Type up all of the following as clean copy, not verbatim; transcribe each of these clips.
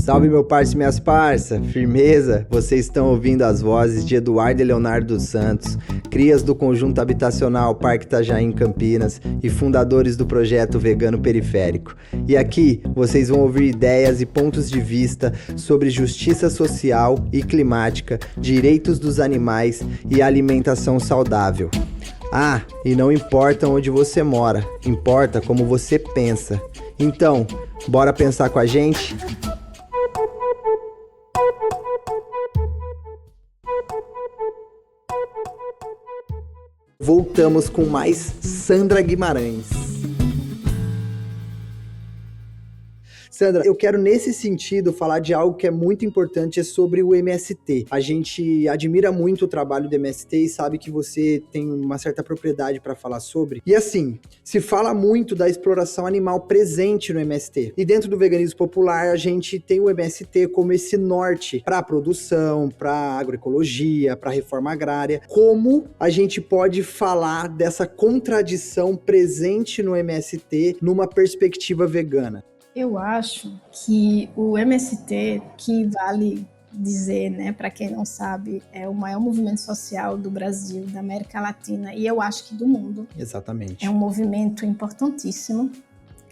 Salve meu parça e minhas parça, firmeza? Vocês estão ouvindo as vozes de Eduardo e Leonardo dos Santos, crias do conjunto habitacional Parque Itajaí Campinas e fundadores do projeto Vegano Periférico. E aqui vocês vão ouvir ideias e pontos de vista sobre justiça social e climática, direitos dos animais e alimentação saudável. Ah, e não importa onde você mora, importa como você pensa. Então, bora pensar com a gente? Voltamos com mais Sandra Guimarães. Sandra, eu quero nesse sentido falar de algo que é muito importante, é sobre o MST. A gente admira muito o trabalho do MST e sabe que você tem uma certa propriedade para falar sobre. E assim, se fala muito da exploração animal presente no MST. E dentro do veganismo popular, a gente tem o MST como esse norte para a produção, para a agroecologia, para a reforma agrária. Como a gente pode falar dessa contradição presente no MST numa perspectiva vegana? Eu acho que o MST, que vale dizer, né, para quem não sabe, é o maior movimento social do Brasil, da América Latina e eu acho que do mundo. Exatamente. É um movimento importantíssimo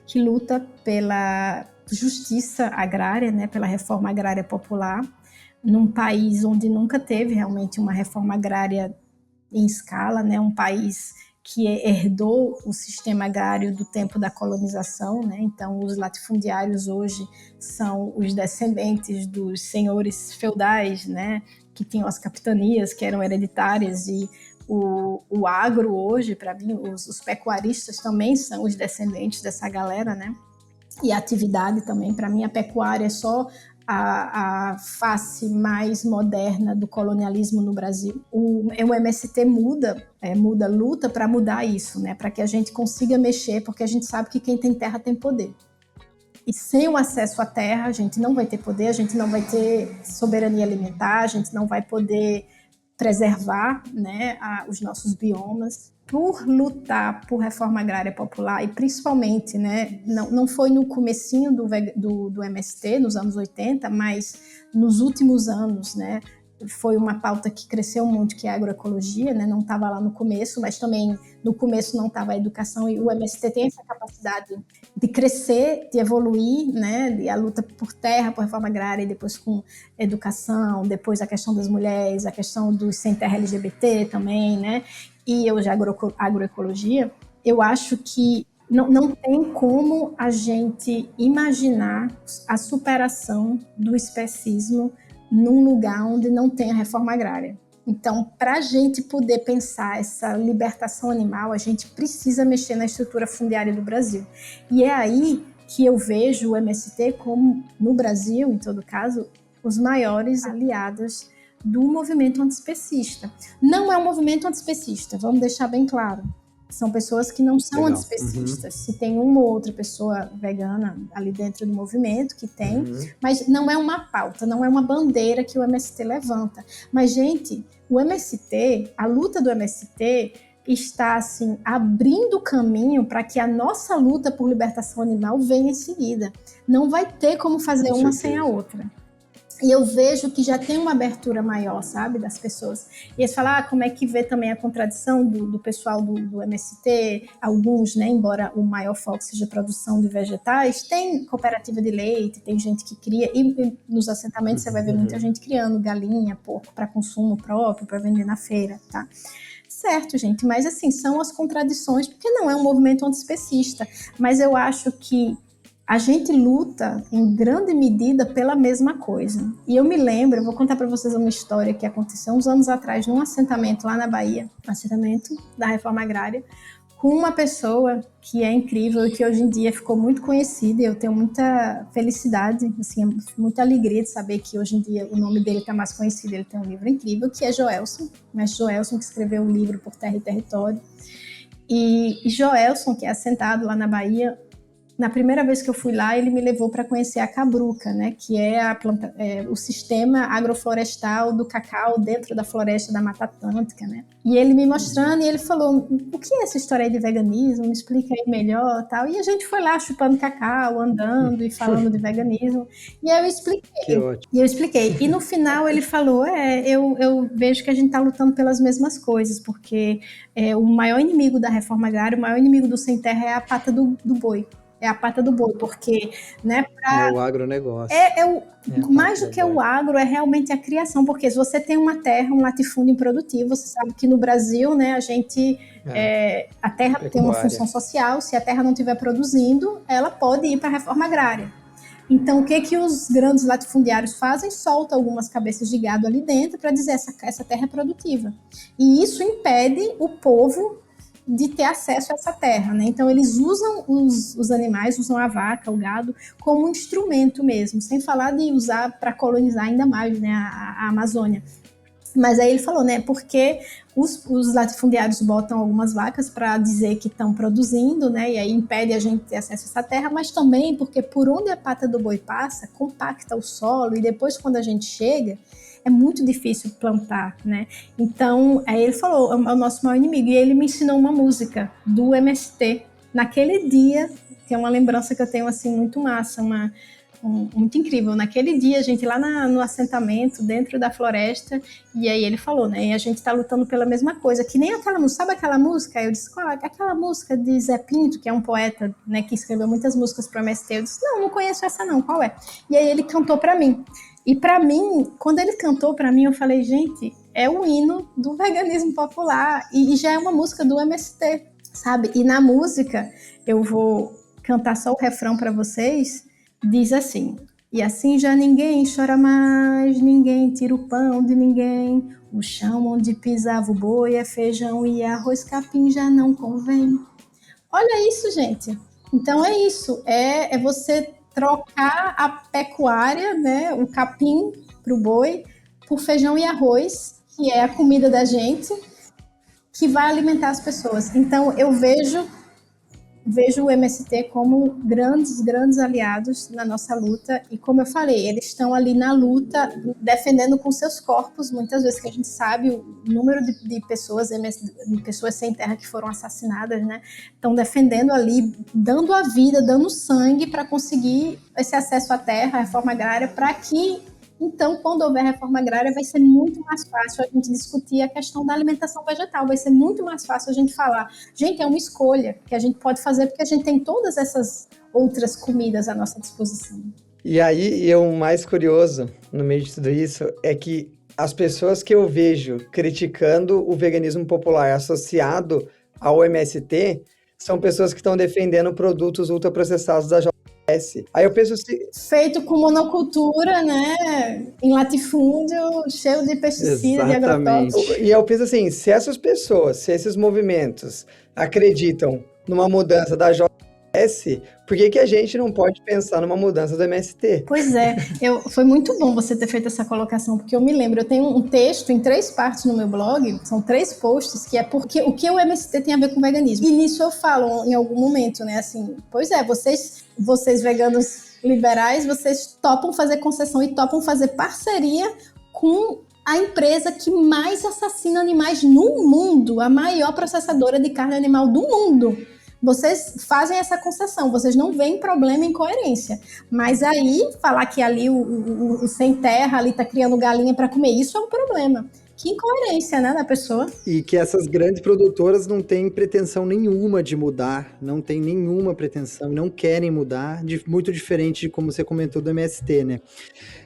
que luta pela justiça agrária, né, pela reforma agrária popular, num país onde nunca teve realmente uma reforma agrária em escala, né, um país que herdou o sistema agrário do tempo da colonização, né? Então os latifundiários hoje são os descendentes dos senhores feudais, né? Que tinham as capitanias, que eram hereditárias, e o agro hoje, para mim, os pecuaristas também são os descendentes dessa galera, né? E a atividade também, para mim, a pecuária é só a face mais moderna do colonialismo no Brasil. O MST luta para mudar isso, né? Para que a gente consiga mexer, porque a gente sabe que quem tem terra tem poder. E sem o acesso à terra, a gente não vai ter poder, a gente não vai ter soberania alimentar, a gente não vai poder preservar, né, os nossos biomas. Por lutar por reforma agrária popular, e principalmente, né, não foi no comecinho do MST, nos anos 80, mas nos últimos anos, né, foi uma pauta que cresceu muito, que é a agroecologia, né, não estava lá no começo, mas também no começo não estava a educação, e o MST tem essa capacidade de crescer, de evoluir, né, de a luta por terra, por reforma agrária, e depois com educação, depois a questão das mulheres, a questão dos sem terra LGBT também, né, e hoje a agroecologia. Eu acho que não tem como a gente imaginar a superação do especismo num lugar onde não tem a reforma agrária. Então, para a gente poder pensar essa libertação animal, a gente precisa mexer na estrutura fundiária do Brasil. E é aí que eu vejo o MST como, no Brasil, em todo caso, os maiores aliados do movimento antiespecista. Não é um movimento antiespecista, vamos deixar bem claro. São pessoas que não são antiespecistas. Se tem uma ou outra pessoa vegana ali dentro do movimento, que tem, mas não é uma pauta, não é uma bandeira que o MST levanta. Mas, gente, o MST, a luta do MST está, assim, abrindo caminho para que a nossa luta por libertação animal venha em seguida. Não vai ter como fazer uma sem a outra. E eu vejo que já tem uma abertura maior, sabe, das pessoas. E eles falam, como é que vê também a contradição do pessoal do MST, alguns, né, embora o maior foco seja a produção de vegetais, tem cooperativa de leite, tem gente que cria, e nos assentamentos você vai ver muita gente criando galinha, porco, para consumo próprio, para vender na feira, tá? Certo, gente, mas assim, são as contradições, porque não é um movimento antiespecista, mas eu acho que a gente luta, em grande medida, pela mesma coisa. E eu me lembro, eu vou contar para vocês uma história que aconteceu uns anos atrás, num assentamento lá na Bahia, assentamento da Reforma Agrária, com uma pessoa que é incrível e que hoje em dia ficou muito conhecida, e eu tenho muita felicidade, assim, muita alegria de saber que hoje em dia o nome dele está mais conhecido, ele tem um livro incrível, que é Joelson, mas Joelson que escreveu um livro Por Terra e Território. E Joelson, que é assentado lá na Bahia, na primeira vez que eu fui lá, ele me levou para conhecer a Cabruca, né, que é o sistema agroflorestal do cacau dentro da floresta da Mata Atlântica, né? E ele me mostrando, e ele falou, o que é essa história aí de veganismo? Me explica aí melhor, tal. E a gente foi lá chupando cacau, andando e falando de veganismo. E aí eu expliquei. Que ótimo. E eu expliquei. E no final ele falou, eu vejo que a gente está lutando pelas mesmas coisas, porque o maior inimigo da reforma agrária, o maior inimigo do sem terra é a pata do boi. É a pata do boi, porque, né, É o agronegócio. Mais do que o agro, é realmente a criação, porque se você tem uma terra, um latifúndio improdutivo, você sabe que no Brasil, né, a gente, a terra tem uma função social, se a terra não estiver produzindo, ela pode ir para a reforma agrária. Então, o que os grandes latifundiários fazem? Soltam algumas cabeças de gado ali dentro para dizer essa terra é produtiva. E isso impede o povo de ter acesso a essa terra, né? Então eles usam os animais, usam a vaca, o gado, como um instrumento mesmo, sem falar de usar para colonizar ainda mais, né, a Amazônia. Mas aí ele falou, né, porque os latifundiários botam algumas vacas para dizer que estão produzindo, né, e aí impede a gente ter acesso a essa terra, mas também porque por onde a pata do boi passa, compacta o solo, e depois quando a gente chega, é muito difícil plantar, né? Então, aí ele falou, é o nosso maior inimigo. E ele me ensinou uma música do MST. Naquele dia, que é uma lembrança que eu tenho, assim, muito massa, muito incrível. Naquele dia, a gente lá no assentamento, dentro da floresta, e aí ele falou, né? E a gente tá lutando pela mesma coisa, que nem aquela música. Sabe aquela música? Aí eu disse, qual é? Aquela música de Zé Pinto, que é um poeta, né, que escreveu muitas músicas pro MST. Eu disse, não conheço essa não, qual é? E aí ele cantou para mim. E para mim, quando ele cantou para mim, eu falei, gente, é o hino do veganismo popular e já é uma música do MST, sabe? E na música, eu vou cantar só o refrão para vocês, diz assim, e assim já ninguém chora mais, ninguém tira o pão de ninguém, o chão onde pisava o boi é feijão e arroz capim já não convém. Olha isso, gente. Então é isso, é você trocar a pecuária, né, o capim para o boi, por feijão e arroz, que é a comida da gente, que vai alimentar as pessoas. Então, eu vejo o MST como grandes aliados na nossa luta, e como eu falei, eles estão ali na luta, defendendo com seus corpos, muitas vezes que a gente sabe o número de pessoas, de pessoas sem terra que foram assassinadas, né? Estão defendendo ali, dando a vida, dando sangue para conseguir esse acesso à terra, à reforma agrária, para que então, quando houver reforma agrária, vai ser muito mais fácil a gente discutir a questão da alimentação vegetal, vai ser muito mais fácil a gente falar, gente, é uma escolha que a gente pode fazer porque a gente tem todas essas outras comidas à nossa disposição. E aí, o mais curioso no meio de tudo isso é que as pessoas que eu vejo criticando o veganismo popular associado ao MST são pessoas que estão defendendo produtos ultraprocessados da JBS. Aí eu penso assim... Feito com monocultura, né? Em latifúndio, cheio de pesticida, de agrotóxicos. E eu penso assim, se essas pessoas, se esses movimentos acreditam numa mudança da JBS, por que a gente não pode pensar numa mudança do MST? Pois é, foi muito bom você ter feito essa colocação, porque eu me lembro, eu tenho um texto em 3 partes no meu blog, são 3 posts, que é porque o que o MST tem a ver com veganismo. E nisso eu falo em algum momento, né, assim, pois é, vocês veganos liberais, vocês topam fazer concessão e topam fazer parceria com a empresa que mais assassina animais no mundo, a maior processadora de carne animal do mundo. Vocês fazem essa concessão, vocês não veem problema em coerência. Mas aí, falar que ali o sem terra ali tá criando galinha para comer, isso é um problema. Que incoerência, né, da pessoa. E que essas grandes produtoras não têm pretensão nenhuma de mudar, não tem nenhuma pretensão, não querem mudar, muito diferente de como você comentou do MST, né?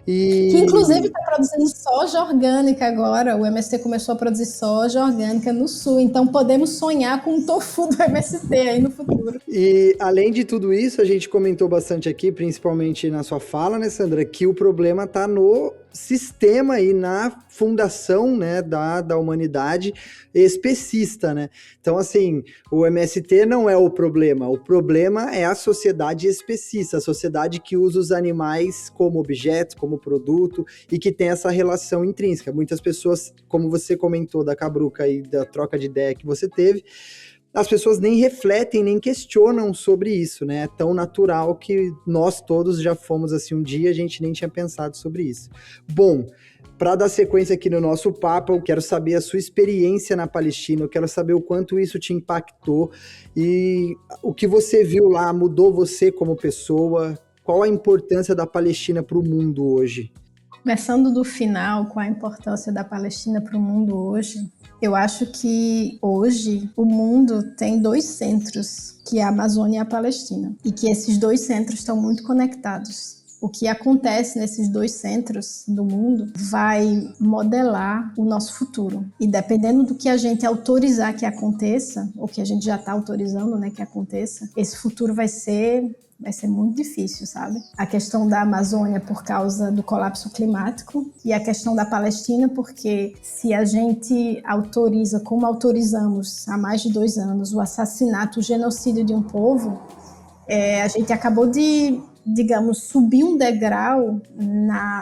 Que inclusive está produzindo soja orgânica agora, o MST começou a produzir soja orgânica no sul, então podemos sonhar com o tofu do MST aí no futuro. E além de tudo isso, a gente comentou bastante aqui, principalmente na sua fala, né, Sandra, que o problema está no sistema e na fundação, né, da humanidade especista, né? Então, assim, o MST não é o problema é a sociedade especista, a sociedade que usa os animais como objetos, como produto e que tem essa relação intrínseca. Muitas pessoas, como você comentou da Cabruca e da troca de ideia que você teve, as pessoas nem refletem, nem questionam sobre isso, né? É tão natural que nós todos já fomos assim um dia, a gente nem tinha pensado sobre isso. Bom, para dar sequência aqui no nosso papo, eu quero saber a sua experiência na Palestina, eu quero saber o quanto isso te impactou e o que você viu lá mudou você como pessoa. Qual a importância da Palestina para o mundo hoje? Começando do final, qual a importância da Palestina para o mundo hoje? Eu acho que hoje o mundo tem 2 centros, que é a Amazônia e a Palestina, e que esses 2 centros estão muito conectados. O que acontece nesses 2 centros do mundo vai modelar o nosso futuro. E dependendo do que a gente autorizar que aconteça, ou que a gente já está autorizando, né, que aconteça, esse futuro vai ser muito difícil, sabe? A questão da Amazônia por causa do colapso climático e a questão da Palestina porque se a gente autoriza, como autorizamos há mais de 2 anos, o assassinato, o genocídio de um povo, a gente acabou de, digamos, subir um degrau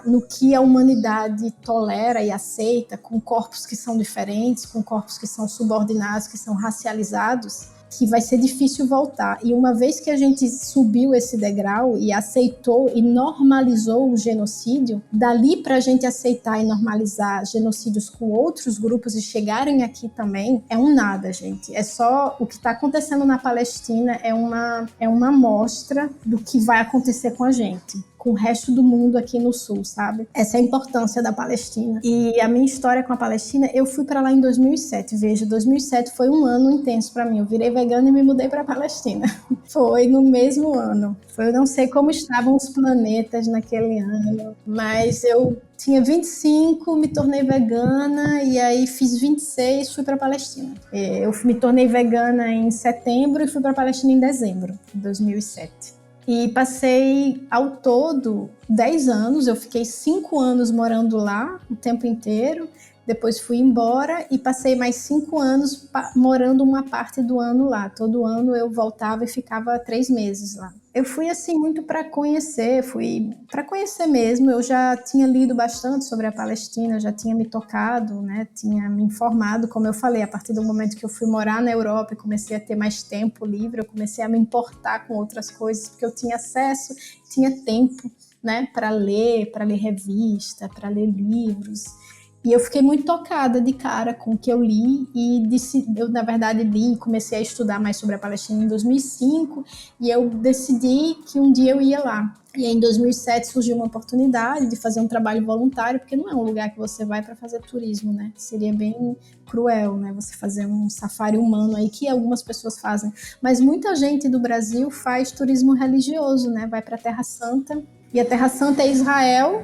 no que a humanidade tolera e aceita, com corpos que são diferentes, com corpos que são subordinados, que são racializados, que vai ser difícil voltar. E uma vez que a gente subiu esse degrau e aceitou e normalizou o genocídio, dali para a gente aceitar e normalizar genocídios com outros grupos e chegarem aqui também, é um nada, gente. É só o que está acontecendo na Palestina é uma amostra do que vai acontecer com a gente, com o resto do mundo aqui no sul, sabe? Essa é a importância da Palestina. E a minha história com a Palestina, eu fui para lá em 2007. Veja, 2007 foi um ano intenso para mim. Eu virei vegana e me mudei para a Palestina. Foi no mesmo ano. Eu não sei como estavam os planetas naquele ano, mas eu tinha 25, me tornei vegana e aí fiz 26, fui para a Palestina. Eu me tornei vegana em setembro e fui para a Palestina em dezembro de 2007. E passei ao todo 10 anos, eu fiquei 5 anos morando lá o tempo inteiro, depois fui embora e passei mais 5 anos morando uma parte do ano lá. Todo ano eu voltava e ficava 3 meses lá. Eu fui assim muito para conhecer mesmo. Eu já tinha lido bastante sobre a Palestina, já tinha me tocado, né? Tinha me informado, como eu falei, a partir do momento que eu fui morar na Europa e comecei a ter mais tempo livre, eu comecei a me importar com outras coisas, porque eu tinha acesso, tinha tempo, né? Para ler revista, para ler livros. E eu fiquei muito tocada de cara com o que eu li e eu, na verdade, li e comecei a estudar mais sobre a Palestina em 2005 e eu decidi que um dia eu ia lá. E aí, em 2007 surgiu uma oportunidade de fazer um trabalho voluntário, porque não é um lugar que você vai para fazer turismo, né? Seria bem cruel, né? Você fazer um safari humano aí, que algumas pessoas fazem. Mas muita gente do Brasil faz turismo religioso, né? Vai para a Terra Santa. E a Terra Santa é Israel.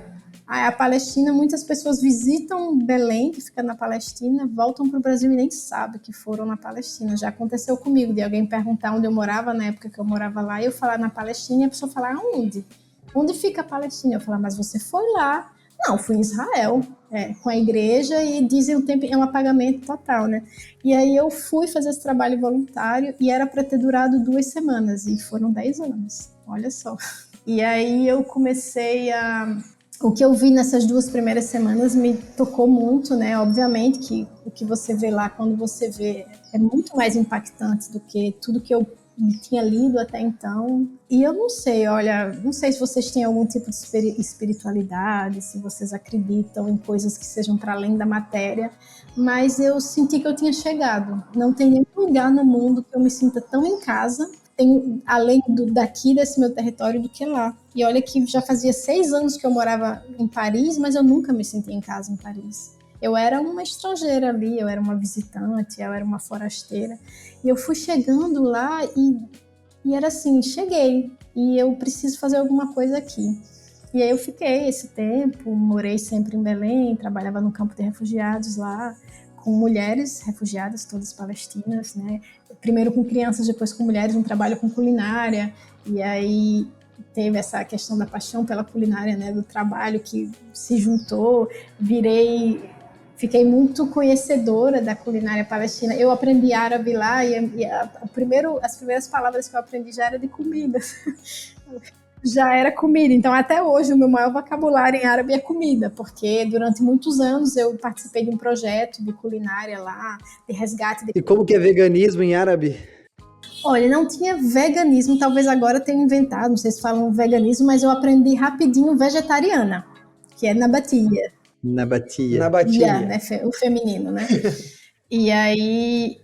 A Palestina, muitas pessoas visitam Belém, que fica na Palestina, voltam para o Brasil e nem sabem que foram na Palestina. Já aconteceu comigo, de alguém perguntar onde eu morava, na época que eu morava lá, e eu falar na Palestina, e a pessoa falar, aonde? Onde fica a Palestina? Eu falar, mas você foi lá. Não, fui em Israel, com a igreja, e dizem o tempo, é um apagamento total, né? E aí eu fui fazer esse trabalho voluntário, e era para ter durado 2 semanas, e foram 10 anos, olha só. E aí eu comecei a... O que eu vi nessas 2 primeiras semanas me tocou muito, né? Obviamente que o que você vê lá, quando você vê, é muito mais impactante do que tudo que eu tinha lido até então. E eu não sei, olha, não sei se vocês têm algum tipo de espiritualidade, se vocês acreditam em coisas que sejam para além da matéria, mas eu senti que eu tinha chegado. Não tem nenhum lugar no mundo que eu me sinta tão em casa, além daqui desse meu território, do que lá. E olha que já fazia 6 anos que eu morava em Paris, mas eu nunca me senti em casa em Paris. Eu era uma estrangeira ali, eu era uma visitante, eu era uma forasteira. E eu fui chegando lá e era assim, cheguei e eu preciso fazer alguma coisa aqui. E aí eu fiquei esse tempo, morei sempre em Belém, trabalhava no campo de refugiados lá, com mulheres refugiadas, todas palestinas, né? Primeiro com crianças, depois com mulheres, um trabalho com culinária. E aí teve essa questão da paixão pela culinária, né? Do trabalho que se juntou, fiquei muito conhecedora da culinária palestina. Eu aprendi árabe lá e as primeiras palavras que eu aprendi já era de comida. já era comida. Então, até hoje, o meu maior vocabulário em árabe é comida, porque durante muitos anos eu participei de um projeto de culinária lá, de resgate. E como que é veganismo em árabe? Olha, não tinha veganismo, talvez agora tenha inventado, não sei se falam veganismo, mas eu aprendi rapidinho vegetariana, que é nabatia. Nabatia. Né, o feminino, né? E aí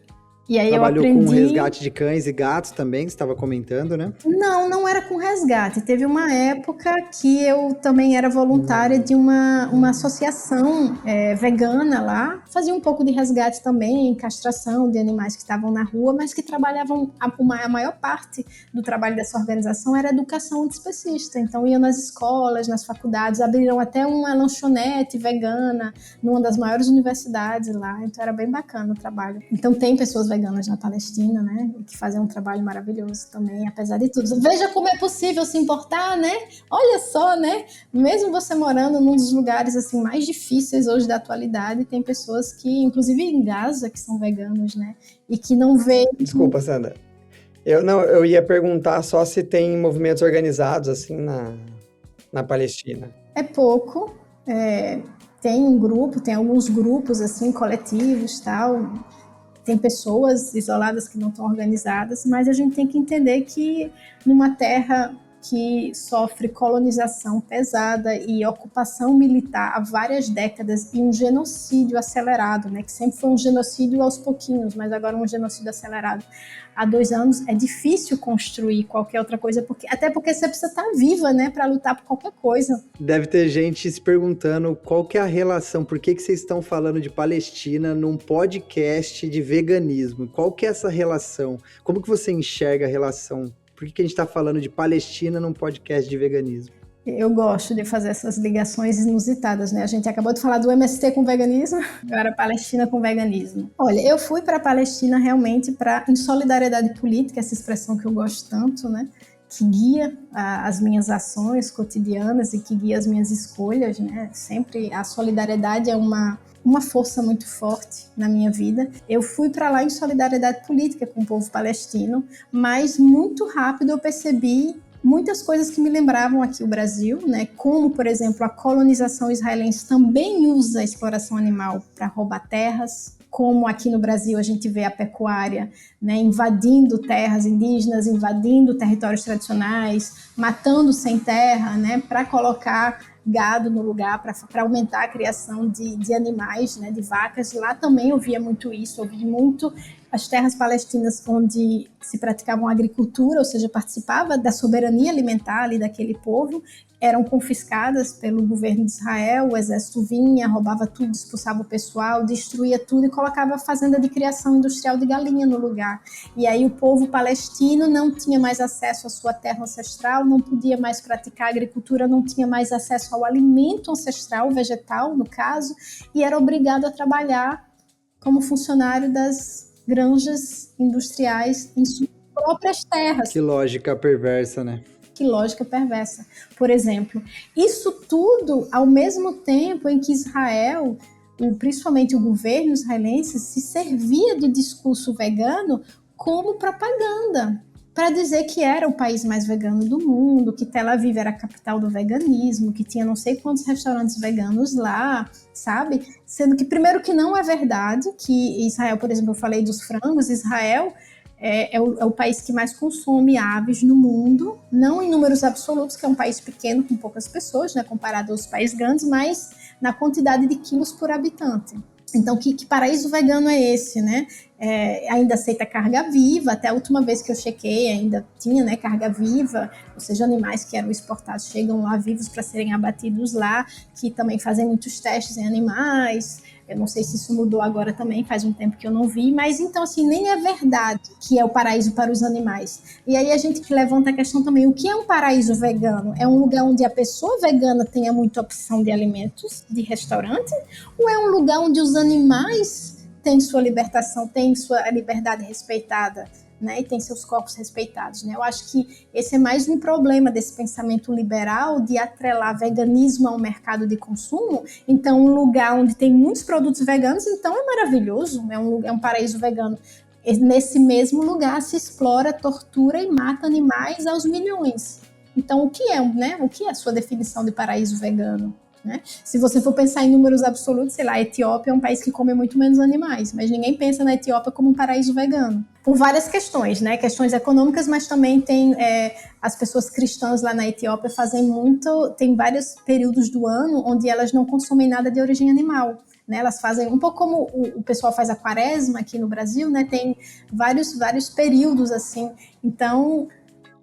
eu Trabalhou aprendi... com resgate de cães e gatos também, que você estava comentando, né? Não era com resgate. Teve uma época que eu também era voluntária de uma associação vegana lá. Fazia um pouco de resgate também, castração de animais que estavam na rua, mas que trabalhavam... A maior parte do trabalho dessa organização era educação antiespecista. Então, iam nas escolas, nas faculdades, abriram até uma lanchonete vegana numa das maiores universidades lá. Então, era bem bacana o trabalho. Então, tem pessoas veganas na Palestina, né? E que fazem um trabalho maravilhoso também, apesar de tudo. Veja como é possível se importar, né? Olha só, né? Mesmo você morando num dos lugares assim mais difíceis hoje da atualidade, tem pessoas que, inclusive em Gaza, que são veganos, né? E que não veem... Desculpa, Sandra. Eu ia perguntar só se tem movimentos organizados assim na Palestina. É pouco. Tem um grupo, tem alguns grupos assim, coletivos, tal. Tem pessoas isoladas que não estão organizadas, mas a gente tem que entender que numa terra que sofre colonização pesada e ocupação militar há várias décadas e um genocídio acelerado, né, que sempre foi um genocídio aos pouquinhos, mas agora um genocídio acelerado há 2 anos, é difícil construir qualquer outra coisa, até porque você precisa estar viva, né, para lutar por qualquer coisa. Deve ter gente se perguntando qual que é a relação, por que vocês estão falando de Palestina num podcast de veganismo? Qual que é essa relação? Como que você enxerga a relação? Por que a gente está falando de Palestina num podcast de veganismo? Eu gosto de fazer essas ligações inusitadas, né? A gente acabou de falar do MST com veganismo, agora Palestina com veganismo. Olha, eu fui para a Palestina realmente em solidariedade política, essa expressão que eu gosto tanto, né? Que guia as minhas ações cotidianas e que guia as minhas escolhas, né? Sempre a solidariedade é uma força muito forte na minha vida. Eu fui para lá em solidariedade política com o povo palestino, mas muito rápido eu percebi muitas coisas que me lembravam aqui o Brasil, né? Como, por exemplo, a colonização israelense também usa a exploração animal para roubar terras, como aqui no Brasil a gente vê a pecuária, né, invadindo terras indígenas, invadindo territórios tradicionais, matando sem terra, né, para colocar gado no lugar, para aumentar a criação de animais, né, de vacas. Lá também eu via muito isso, eu vi muito as terras palestinas onde se praticava agricultura, ou seja, participava da soberania alimentar ali daquele povo, eram confiscadas pelo governo de Israel, o exército vinha, roubava tudo, expulsava o pessoal, destruía tudo e colocava a fazenda de criação industrial de galinha no lugar. E aí o povo palestino não tinha mais acesso à sua terra ancestral, não podia mais praticar agricultura, não tinha mais acesso ao alimento ancestral, vegetal no caso, e era obrigado a trabalhar como funcionário das granjas industriais em suas próprias terras. Que lógica perversa, né? Que lógica perversa. Por exemplo, isso tudo ao mesmo tempo em que Israel, principalmente o governo israelense, se servia do discurso vegano como propaganda, para dizer que era o país mais vegano do mundo, que Tel Aviv era a capital do veganismo, que tinha não sei quantos restaurantes veganos lá, sabe? Sendo que, primeiro, que não é verdade, que Israel, por exemplo, eu falei dos frangos, Israel é o país que mais consome aves no mundo, não em números absolutos, que é um país pequeno com poucas pessoas, né, comparado aos países grandes, mas na quantidade de quilos por habitante. Então, que paraíso vegano é esse, né? Ainda aceita carga viva, até a última vez que eu chequei ainda tinha, né, carga viva, ou seja, animais que eram exportados chegam lá vivos para serem abatidos lá, que também fazem muitos testes em animais. Eu não sei se isso mudou agora também, faz um tempo que eu não vi, mas então assim, nem é verdade que é o paraíso para os animais. E aí a gente que levanta a questão também, o que é um paraíso vegano? É um lugar onde a pessoa vegana tenha muita opção de alimentos, de restaurante? Ou é um lugar onde os animais têm sua libertação, têm sua liberdade respeitada, né, e tem seus corpos respeitados, né? Eu acho que esse é mais um problema desse pensamento liberal de atrelar veganismo ao mercado de consumo. Então, um lugar onde tem muitos produtos veganos, então é maravilhoso, é um paraíso vegano. Nesse mesmo lugar se explora, tortura e mata animais aos milhões. Então, o que é, né? O que é a sua definição de paraíso vegano? Né? Se você for pensar em números absolutos, sei lá, a Etiópia é um país que come muito menos animais, mas ninguém pensa na Etiópia como um paraíso vegano. Por várias questões, né? Questões econômicas, mas também tem as pessoas cristãs lá na Etiópia tem vários períodos do ano onde elas não consomem nada de origem animal. Né, elas fazem um pouco como o pessoal faz a quaresma aqui no Brasil, né, tem vários períodos assim. Então,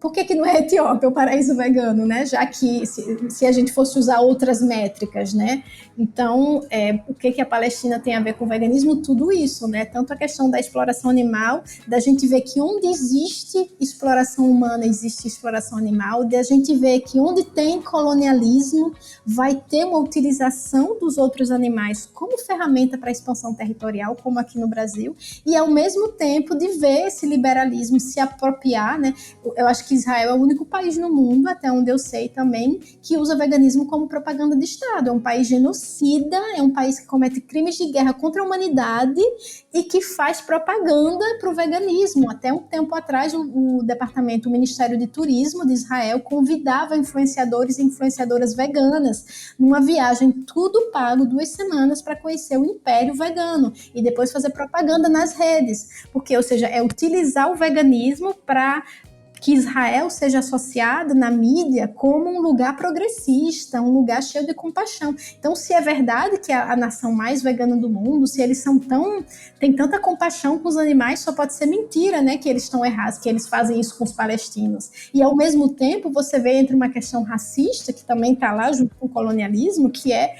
por que não é Etiópia o paraíso vegano, né? Já que se a gente fosse usar outras métricas, né? Então, o que a Palestina tem a ver com o veganismo? Tudo isso, né? Tanto a questão da exploração animal, da gente ver que onde existe exploração humana, existe exploração animal, da gente ver que onde tem colonialismo, vai ter uma utilização dos outros animais como ferramenta para expansão territorial, como aqui no Brasil, e ao mesmo tempo de ver esse liberalismo se apropriar, né? Eu acho que Israel é o único país no mundo, até onde eu sei também, que usa veganismo como propaganda de Estado. É um país genocida, é um país que comete crimes de guerra contra a humanidade e que faz propaganda para o veganismo. Até um tempo atrás, o Ministério de Turismo de Israel convidava influenciadores e influenciadoras veganas numa viagem tudo pago, 2 semanas, para conhecer o império vegano e depois fazer propaganda nas redes. Porque, ou seja, é utilizar o veganismo para que Israel seja associado na mídia como um lugar progressista, um lugar cheio de compaixão. Então, se é verdade que é a nação mais vegana do mundo, se eles têm tanta compaixão com os animais, só pode ser mentira, né, que eles estão errados, que eles fazem isso com os palestinos. E, ao mesmo tempo, você vê entre uma questão racista, que também está lá junto com o colonialismo, que é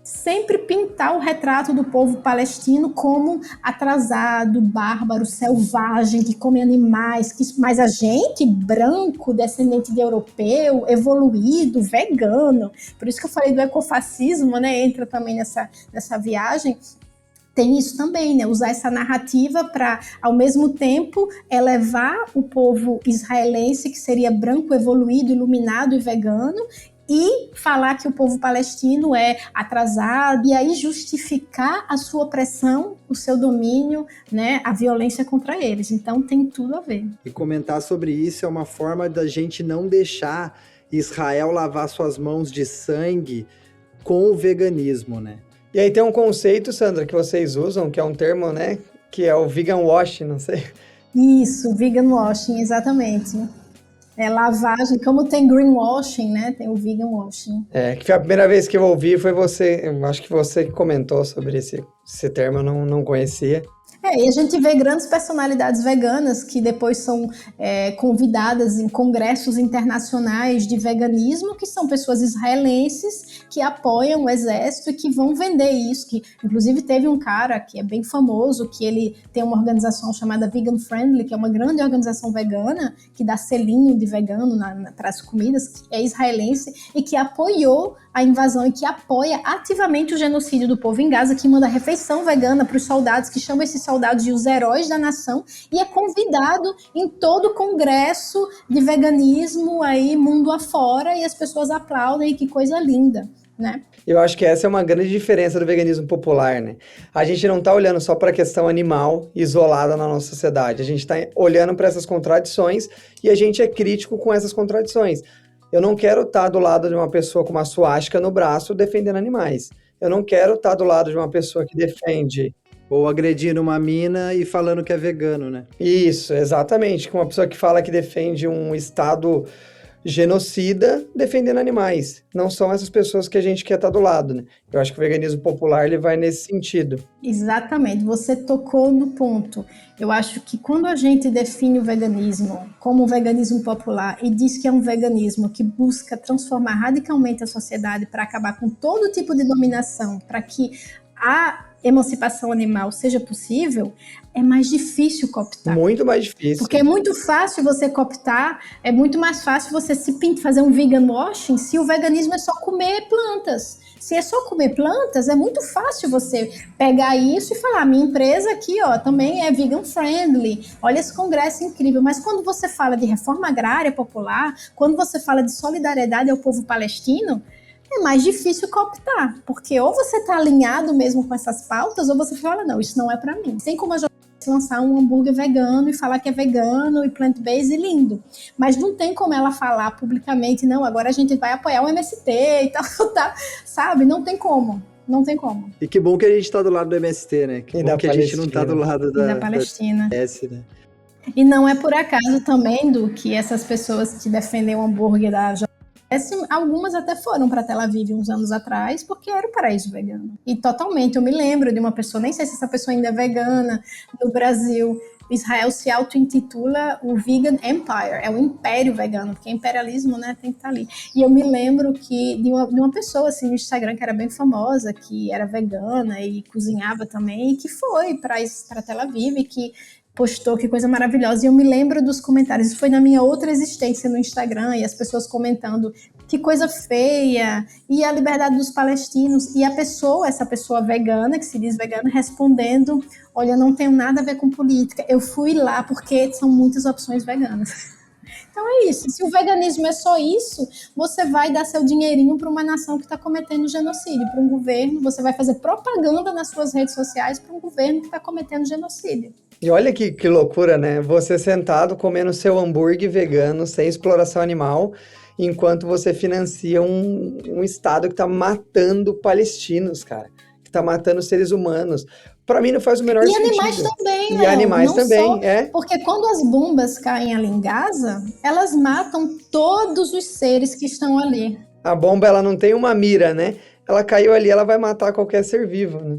sempre pintar o retrato do povo palestino como atrasado, bárbaro, selvagem, que come animais, mas a gente, branco, descendente de europeu, evoluído, vegano, por isso que eu falei do ecofascismo, né, entra também nessa viagem, tem isso também, né, usar essa narrativa para, ao mesmo tempo, elevar o povo israelense, que seria branco, evoluído, iluminado e vegano, e falar que o povo palestino é atrasado, e aí justificar a sua opressão, o seu domínio, né, a violência contra eles. Então tem tudo a ver. E comentar sobre isso é uma forma da gente não deixar Israel lavar suas mãos de sangue com o veganismo, né? E aí tem um conceito, Sandra, que vocês usam, que é um termo, né, que é o vegan washing, não sei. Isso, vegan washing, exatamente. Lavagem, como tem greenwashing, né? Tem o vegan washing. Que foi a primeira vez que eu ouvi, foi você, eu acho que você que comentou sobre esse termo, eu não conhecia. E a gente vê grandes personalidades veganas que depois são convidadas em congressos internacionais de veganismo, que são pessoas israelenses que apoiam o exército e que vão vender isso. Que, inclusive, teve um cara que é bem famoso, que ele tem uma organização chamada Vegan Friendly, que é uma grande organização vegana, que dá selinho de vegano para as comidas, que é israelense e que apoiou a invasão e que apoia ativamente o genocídio do povo em Gaza, que manda refeição vegana para os soldados, que chama esses soldados de os heróis da nação, e é convidado em todo o congresso de veganismo aí mundo afora, e as pessoas aplaudem, e que coisa linda, né? Eu acho que essa é uma grande diferença do veganismo popular, né? A gente não está olhando só para a questão animal isolada na nossa sociedade, a gente está olhando para essas contradições e a gente é crítico com essas contradições. Eu não quero estar do lado de uma pessoa com uma suástica no braço defendendo animais. Eu não quero estar do lado de uma pessoa que defende... Ou agredindo uma mina e falando que é vegano, né? Isso, exatamente. Com uma pessoa que fala que defende um Estado genocida defendendo animais. Não são essas pessoas que a gente quer estar do lado, né? Eu acho que o veganismo popular ele vai nesse sentido. Exatamente, você tocou no ponto. Eu acho que quando a gente define o veganismo como um veganismo popular e diz que é um veganismo que busca transformar radicalmente a sociedade para acabar com todo tipo de dominação, para que a emancipação animal seja possível, é mais difícil cooptar. Muito mais difícil. Porque é muito fácil você cooptar, é muito mais fácil você fazer um vegan washing se o veganismo é só comer plantas. Se é só comer plantas, é muito fácil você pegar isso e falar, minha empresa aqui, ó, também é vegan friendly, olha esse congresso incrível. Mas quando você fala de reforma agrária popular, quando você fala de solidariedade ao povo palestino, é mais difícil cooptar, porque ou você está alinhado mesmo com essas pautas, ou você fala, não, isso não é para mim. Tem como a McDonald's lançar um hambúrguer vegano e falar que é vegano e plant-based e lindo. Mas não tem como ela falar publicamente, não, agora a gente vai apoiar o MST e tal, sabe? Não tem como. Não tem como. E que bom que a gente tá do lado do MST, né? Que bom que a gente não tá do lado da Palestina. né? E não é por acaso também do que essas pessoas que defendem o hambúrguer da algumas até foram para Tel Aviv uns anos atrás, porque era o paraíso vegano. E totalmente, eu me lembro de uma pessoa, nem sei se essa pessoa ainda é vegana, no Brasil. Israel se auto-intitula o Vegan Empire, é o império vegano, porque imperialismo, né, tem que estar ali. E eu me lembro que de uma pessoa assim, no Instagram que era bem famosa, que era vegana e cozinhava também, e que foi para Tel Aviv, e que postou, que coisa maravilhosa, e eu me lembro dos comentários, isso foi na minha outra existência no Instagram, e as pessoas comentando, que coisa feia, e a liberdade dos palestinos, e essa pessoa vegana, que se diz vegana, respondendo, olha, não tenho nada a ver com política, eu fui lá porque são muitas opções veganas. Então é isso, se o veganismo é só isso, você vai dar seu dinheirinho para uma nação que está cometendo genocídio, para um governo, você vai fazer propaganda nas suas redes sociais para um governo que está cometendo genocídio. E olha que loucura, né? Você sentado comendo seu hambúrguer vegano, sem exploração animal, enquanto você financia um Estado que está matando palestinos, cara. Que está matando seres humanos. Para mim não faz o menor sentido. E animais também, né? E animais também, só, porque quando as bombas caem ali em Gaza, elas matam todos os seres que estão ali. A bomba, ela não tem uma mira, né? Ela caiu ali, ela vai matar qualquer ser vivo, né?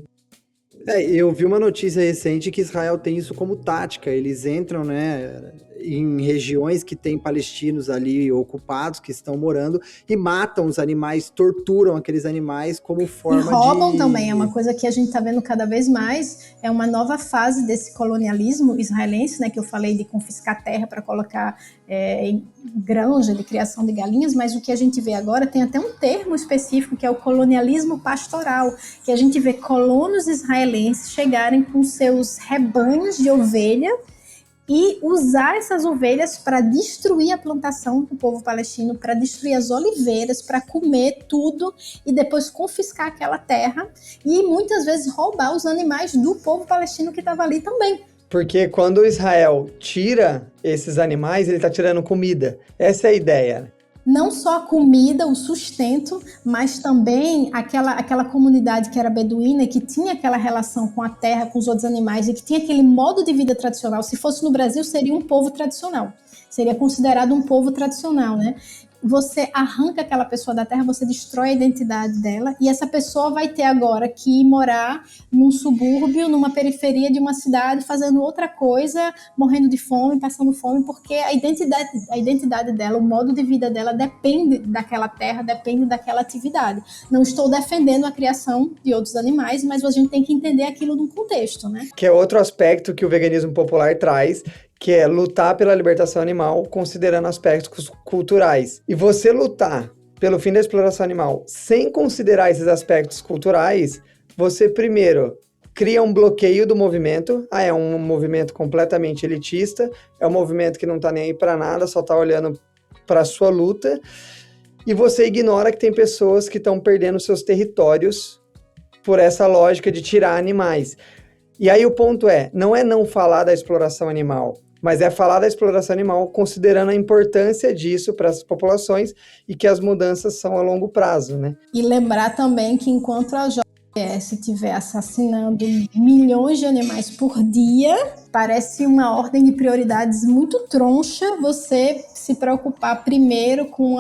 Eu vi uma notícia recente que Israel tem isso como tática. Eles entram, né, em regiões que tem palestinos ali ocupados, que estão morando, e matam os animais, torturam aqueles animais como forma de... E roubam também, é uma coisa que a gente está vendo cada vez mais, é uma nova fase desse colonialismo israelense, né, que eu falei de confiscar terra para colocar em granja de criação de galinhas, mas o que a gente vê agora tem até um termo específico, que é o colonialismo pastoral, que a gente vê colonos israelenses chegarem com seus rebanhos de ovelha e usar essas ovelhas para destruir a plantação do povo palestino, para destruir as oliveiras, para comer tudo e depois confiscar aquela terra e muitas vezes roubar os animais do povo palestino que estava ali também. Porque quando Israel tira esses animais, ele está tirando comida. Essa é a ideia. Não só a comida, o sustento, mas também aquela comunidade que era beduína e que tinha aquela relação com a terra, com os outros animais e que tinha aquele modo de vida tradicional. Se fosse no Brasil, seria um povo tradicional. Seria considerado um povo tradicional, né? Você arranca aquela pessoa da terra, você destrói a identidade dela e essa pessoa vai ter agora que morar num subúrbio, numa periferia de uma cidade, fazendo outra coisa, morrendo de fome, passando fome, porque a identidade dela, o modo de vida dela depende daquela terra, depende daquela atividade. Não estou defendendo a criação de outros animais, mas a gente tem que entender aquilo num contexto, né? Que é outro aspecto que o veganismo popular traz, que é lutar pela libertação animal, considerando aspectos culturais. E você lutar pelo fim da exploração animal sem considerar esses aspectos culturais, você primeiro cria um bloqueio do movimento. É um movimento completamente elitista, é um movimento que não tá nem aí para nada, só tá olhando para a sua luta. E você ignora que tem pessoas que estão perdendo seus territórios por essa lógica de tirar animais. E aí o ponto não é não falar da exploração animal, mas é falar da exploração animal considerando a importância disso para as populações e que as mudanças são a longo prazo, né? E lembrar também que enquanto a JBS estiver assassinando milhões de animais por dia, parece uma ordem de prioridades muito troncha você se preocupar primeiro com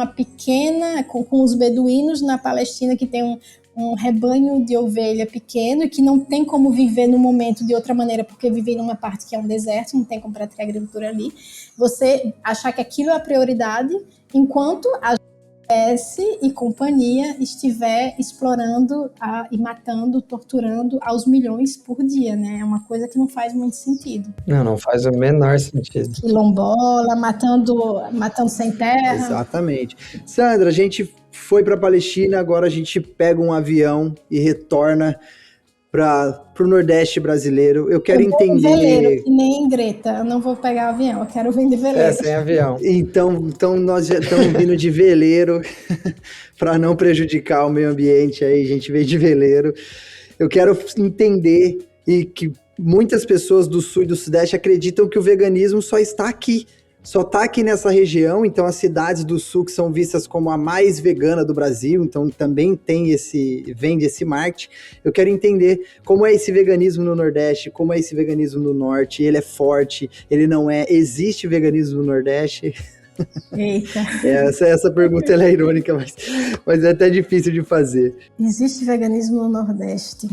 com os beduínos na Palestina que tem um rebanho de ovelha pequeno e que não tem como viver no momento de outra maneira, porque vive numa parte que é um deserto, não tem como praticar agricultura ali. Você achar que aquilo é a prioridade, enquanto a JBS e companhia estiver explorando e matando, torturando aos milhões por dia, né? É uma coisa que não faz muito sentido. Não faz o menor sentido. Quilombola, matando sem terra. Exatamente. Sandra, a gente foi para a Palestina, agora a gente pega um avião e retorna para o Nordeste brasileiro. Eu quero entender... Veleiro, que nem Greta, eu não vou pegar avião, eu quero vir de veleiro. Sem avião. Então nós já estamos vindo de veleiro para não prejudicar o meio ambiente aí, a gente veio de veleiro. Eu quero entender e que muitas pessoas do Sul e do Sudeste acreditam que o veganismo só está aqui. Só está aqui nessa região, então as cidades do Sul que são vistas como a mais vegana do Brasil, então também vende esse marketing. Eu quero entender como é esse veganismo no Nordeste, como é esse veganismo no Norte, ele é forte, ele não é, existe veganismo no Nordeste? Eita. Essa pergunta ela é irônica, mas é até difícil de fazer. Existe veganismo no Nordeste.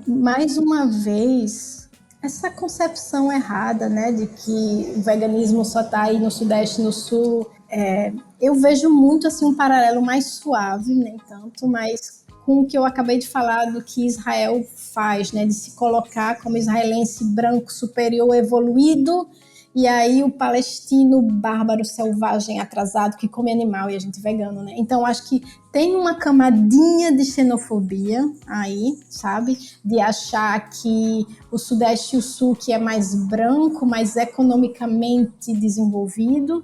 Mais uma vez, essa concepção errada, né, de que o veganismo só está aí no Sudeste e no Sul, eu vejo muito assim, um paralelo mais suave, nem tanto, mas com o que eu acabei de falar do que Israel faz, né, de se colocar como israelense branco, superior, evoluído, e aí o palestino bárbaro, selvagem, atrasado, que come animal e a gente vegano, né? Então acho que tem uma camadinha de xenofobia aí, sabe? De achar que o Sudeste e o Sul, que é mais branco, mais economicamente desenvolvido,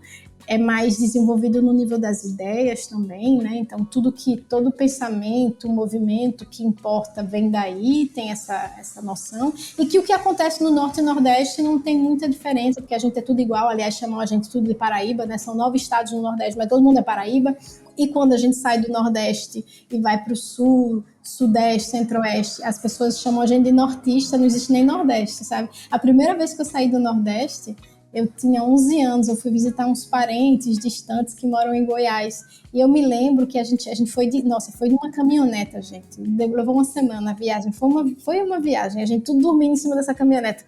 é mais desenvolvido no nível das ideias também, né? Então, todo pensamento, movimento que importa vem daí, tem essa noção. E que o que acontece no Norte e Nordeste não tem muita diferença, porque a gente é tudo igual. Aliás, chamam a gente tudo de Paraíba, né? São 9 estados no Nordeste, mas todo mundo é Paraíba. E quando a gente sai do Nordeste e vai para o Sul, Sudeste, Centro-Oeste, as pessoas chamam a gente de nortista, não existe nem Nordeste, sabe? A primeira vez que eu saí do Nordeste, eu tinha 11 anos, eu fui visitar uns parentes distantes que moram em Goiás. E eu me lembro que a gente foi foi de uma caminhoneta, gente. Levou uma semana a viagem. Foi uma viagem, a gente tudo dormindo em cima dessa caminhoneta.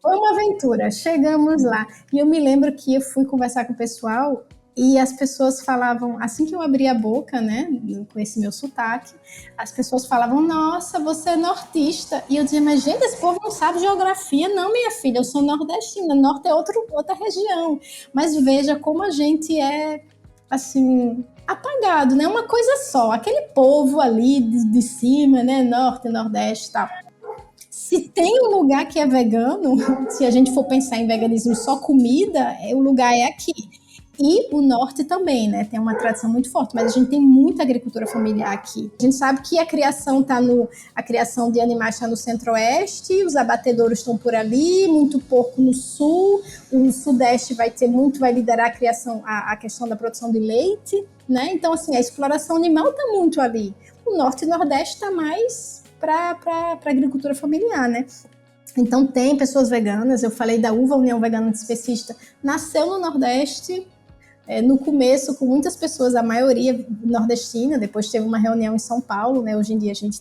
Foi uma aventura. Chegamos lá. E eu me lembro que eu fui conversar com o pessoal e as pessoas falavam, assim que eu abri a boca, né, com esse meu sotaque, as pessoas falavam, nossa, você é nortista. E eu dizia, mas gente, esse povo não sabe geografia, não, minha filha, eu sou nordestina, norte é outra região. Mas veja como a gente é, assim, apagado, né, uma coisa só, aquele povo ali de cima, né, norte, nordeste e tal. Se tem um lugar que é vegano, se a gente for pensar em veganismo só comida, o lugar é aqui. E o norte também, né? Tem uma tradição muito forte, mas a gente tem muita agricultura familiar aqui. A gente sabe que a criação de animais está no centro-oeste, os abatedouros estão por ali, muito porco no sul, o sudeste vai liderar a criação, a questão da produção de leite, né? Então, assim, a exploração animal está muito ali. O norte e o nordeste está mais para agricultura familiar, né? Então, tem pessoas veganas, eu falei da UVA, União Vegana Antiespecista, nasceu no Nordeste, no começo com muitas pessoas, a maioria nordestina, depois teve uma reunião em São Paulo, né? Hoje em dia a gente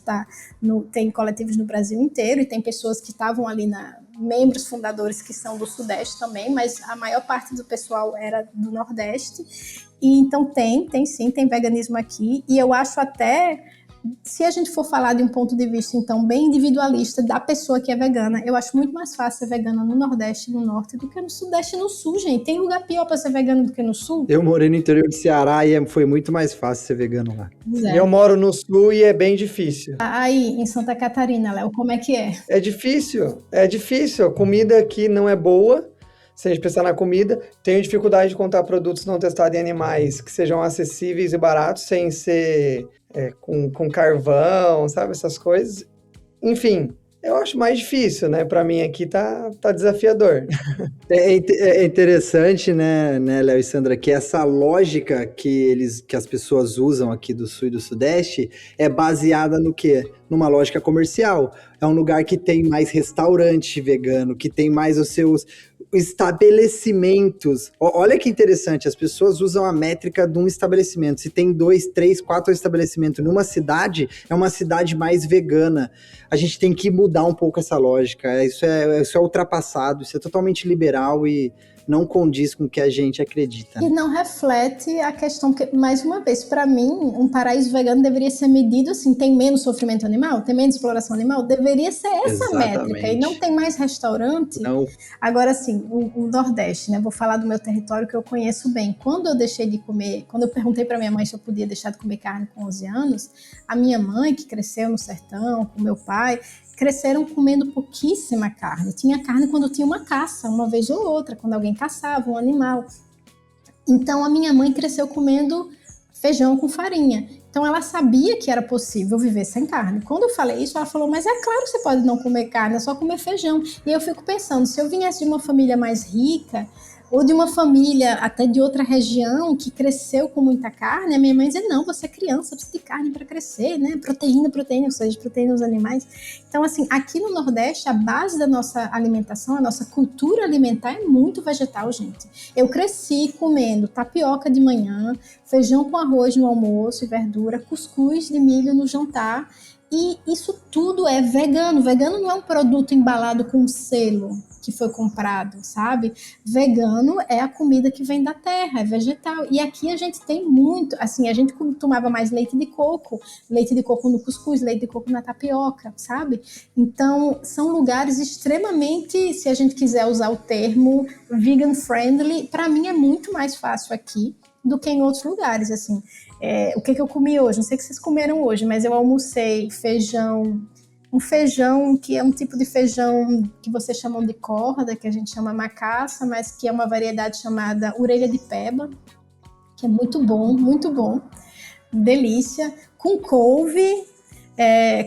tem coletivos no Brasil inteiro e tem pessoas que estavam ali, membros fundadores que são do Sudeste também, mas a maior parte do pessoal era do Nordeste. E então tem veganismo aqui, e eu acho até, se a gente for falar de um ponto de vista, então, bem individualista da pessoa que é vegana, eu acho muito mais fácil ser vegana no Nordeste e no Norte do que no Sudeste e no Sul, gente. Tem lugar pior para ser vegano do que no Sul? Eu morei no interior de Ceará e foi muito mais fácil ser vegano lá. Eu moro no Sul e é bem difícil. Aí, em Santa Catarina, Léo, como é que é? É difícil. A comida aqui não é boa. Se a gente pensar na comida, tenho dificuldade de encontrar produtos não testados em animais que sejam acessíveis e baratos, sem ser com carvão, sabe? Essas coisas. Enfim, eu acho mais difícil, né? Para mim aqui tá desafiador. É interessante, né, Léo e Sandra, que essa lógica que as pessoas usam aqui do Sul e do Sudeste é baseada no quê? Numa lógica comercial. É um lugar que tem mais restaurante vegano, que tem mais os seus estabelecimentos. Olha que interessante, as pessoas usam a métrica de um estabelecimento. Se tem 2, 3, 4 estabelecimentos numa cidade, é uma cidade mais vegana. A gente tem que mudar um pouco essa lógica. Isso é ultrapassado, isso é totalmente liberal e não condiz com o que a gente acredita. E não reflete a questão que, mais uma vez, para mim, um paraíso vegano deveria ser medido assim, tem menos sofrimento animal, tem menos exploração animal, deveria ser essa métrica, e não tem mais restaurante. Não. Agora, assim, o Nordeste, né, vou falar do meu território que eu conheço bem. Quando eu perguntei para minha mãe se eu podia deixar de comer carne com 11 anos, a minha mãe, que cresceu no sertão, com meu pai, cresceram comendo pouquíssima carne. Tinha carne quando tinha uma caça, uma vez ou outra, quando alguém caçava um animal. Então, a minha mãe cresceu comendo feijão com farinha. Então ela sabia que era possível viver sem carne. Quando eu falei isso, ela falou, mas é claro que você pode não comer carne, é só comer feijão. E eu fico pensando, se eu viesse de uma família mais rica, ou de uma família até de outra região que cresceu com muita carne, a minha mãe dizia, não, você é criança, precisa de carne para crescer, né? Proteína, ou seja, proteína dos animais. Então, assim, aqui no Nordeste, a base da nossa alimentação, a nossa cultura alimentar é muito vegetal, gente. Eu cresci comendo tapioca de manhã, feijão com arroz no almoço e verdura, cuscuz de milho no jantar, e isso tudo é vegano. Vegano não é um produto embalado com um selo que foi comprado, sabe? Vegano é a comida que vem da terra, é vegetal. E aqui a gente tem muito, assim, a gente tomava mais leite de coco no cuscuz, leite de coco na tapioca, sabe? Então, são lugares extremamente, se a gente quiser usar o termo vegan friendly, para mim é muito mais fácil aqui do que em outros lugares, assim. O que eu comi hoje? Não sei o que vocês comeram hoje, mas eu almocei um feijão que é um tipo de feijão que vocês chamam de corda, que a gente chama macaça, mas que é uma variedade chamada orelha de peba, que é muito bom, delícia, com couve,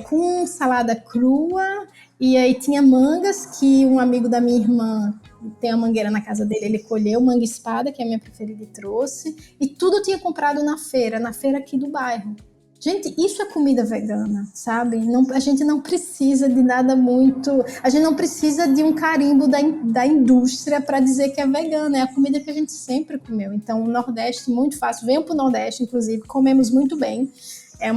com salada crua, e aí tinha mangas que um amigo da minha irmã tem a mangueira na casa dele, ele colheu manga espada, que é a minha preferida, e trouxe, e tudo eu tinha comprado na feira aqui do bairro. Gente, isso é comida vegana, sabe? A gente não precisa de nada muito... A gente não precisa de um carimbo da indústria para dizer que é vegana. É a comida que a gente sempre comeu. Então, o Nordeste, muito fácil. Venham para o Nordeste, inclusive. Comemos muito bem. É